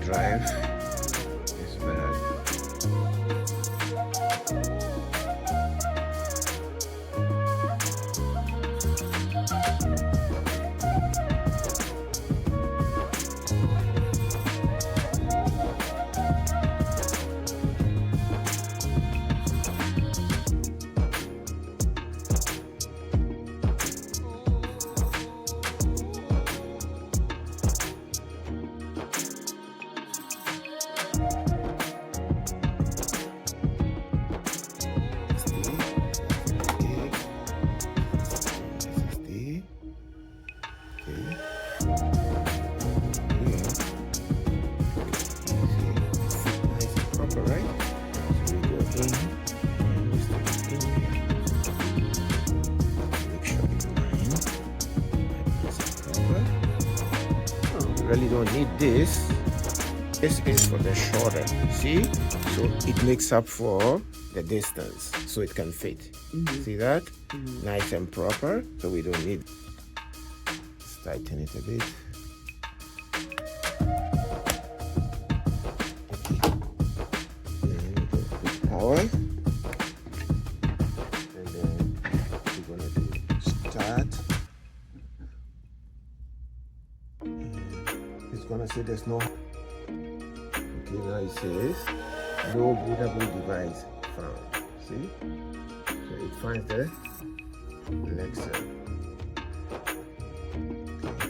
drive is bad. Really don't need this. This is for the shoulder, see? So it makes up for the distance, so it can fit. See that? Nice and proper, so we don't need. Let's tighten it a bit. Okay. Then put power. And then we're gonna do start. It's gonna say there's no. Okay, now it says no bootable device found. See? So it finds the Alexa. Okay.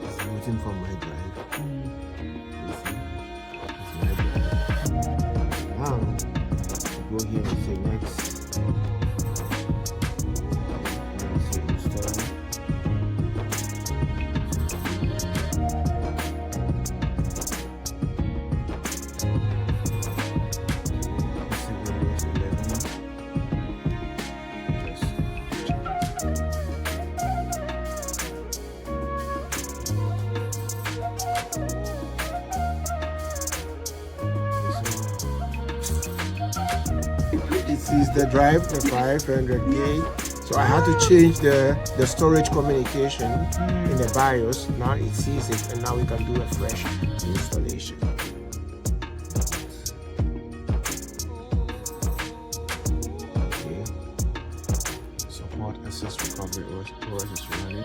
It's waiting for my drive. You see? It's my drive. Now go here and say next. And say install. It sees the drive, the 500K. So I had to change the storage communication in the BIOS. Now it sees it, and now we can do a fresh installation. Okay. Support access recovery OS is running.